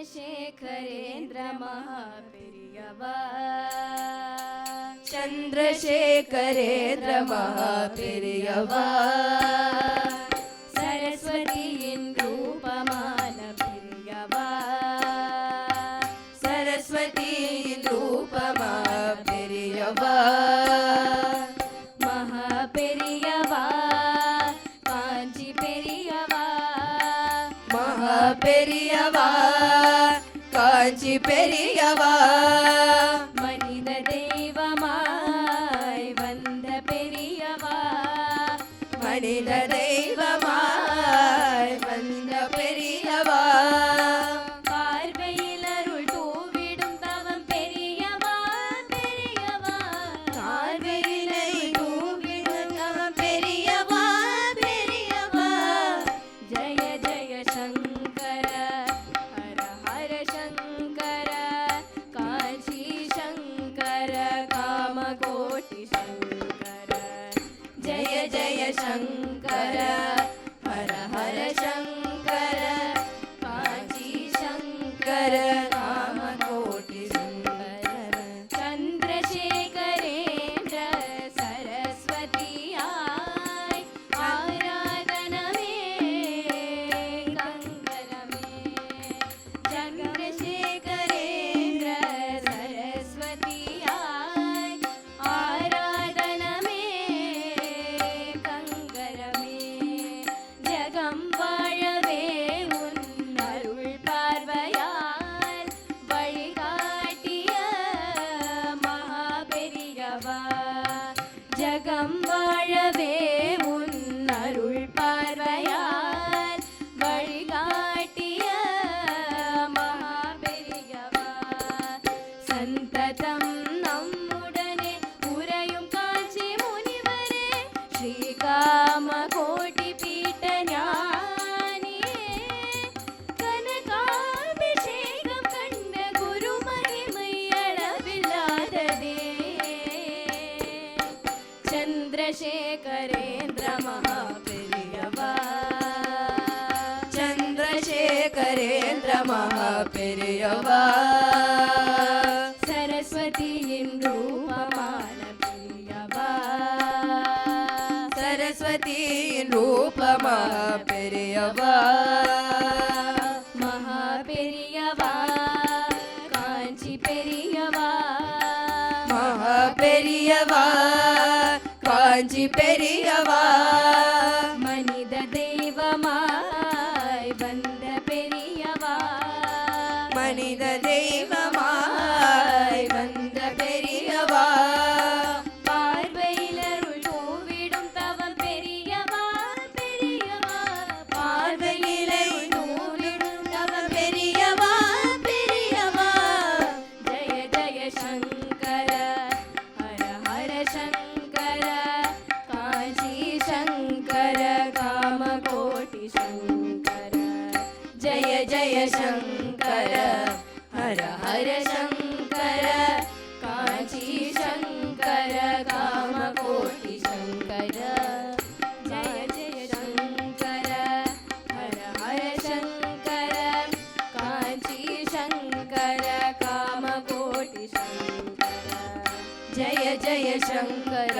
ಚಂದ್ರಶೇಖರೇಂದ್ರ ಮಹಾಪೆರಿಯವ ಚಂದ್ರಶೇಖರೇಂದ್ರ ಮಹಾಪೆರಿಯವ ಸರಸ್ವತಿயின் ರೂಪಮಾನ பெரியவ சரஸ்வதியின் ரூபமா பெரியவ மகா பெரியவ காஞ்சி பெரியவ மகா பெரியவ காஞ்சி பெரியவ மனித தெய்வமாய் வந்த பெரியவ மனித தெய்வமாய் வந்த பெரியவ பார்வையில் அருள் தூவிடும் தவம் பெரியவா பெரியவா பார்வையிலை தூவிடும் தவம் பெரியவா பெரியவா ஜய ஜய சங்கர ஹர ஹர சங்கர காஞ்சி சங்கர காமகோட்டி சங்கர ஜய ஜய சங்கர ஹர ஹர சங்கர காஞ்சி சங்கர காமகோட்டி சங்கர சந்திரசேகரேந்திர சரஸ்வதியாய் ஆராதனமே கங்கரமே சந்திரசேகரேந்திர சரஸ்வதியாய் ஆராதனமே கங்கரமே ஜகம் வாழவே உன் அருள் பார்வையால் வழிகாட்டிய மகா பெரியவா ஜகம் வாழவே உன் அருள் பார்வையால் வழிகாட்டிய மகா பெரியவா சந்ததம் நம்முடனே உறையும் காஞ்சி முனிவரே ஸ்ரீகாமகோட்டி பீட்ட ஞானியே கனகாபிஷேகம் கண்ட குரு மகிமை அளவில்லாததே ಚಂದ್ರಶೇಖರೇಂದ್ರ ಮಹಾಪೆರಿಯವ ಚಂದ್ರಶೇಖರೇಂದ್ರ ಮಹಾಪೆರಿಯವ ಸರಸ್ವತಿயின் ರೂಪಮಾನ பெரியவ சரஸ்வதியின் ரூபமா பெரியவ மகா பெரியவ காஞ்சி பெரியவ மகா பெரியவ காஞ்சி பெரியவ மனித தெய்வமாய் வந்த பெரியவ மனித தெய்வமாய் வந்த பெரியவ பார்வையில் அருள் தூவிடும் தவம் பெரியவா பெரியவா பார்வையிலை தூவிடும் தவம் பெரியவா பெரியவா ஜய ஜய சங்கர ஹர ஹர சங்கர காஞ்சி சங்கர காமகோட்டி சங்கர ஜய ஜய சங்கர ஹர ஹர சங்கர காஞ்சி சங்கர காமகோட்டி சங்கர ஜய ஜய சங்கர ஹர ஹர சங்கர காஞ்சி சங்கர காமகோட்டி சங்கர ஜய ஜய சங்கர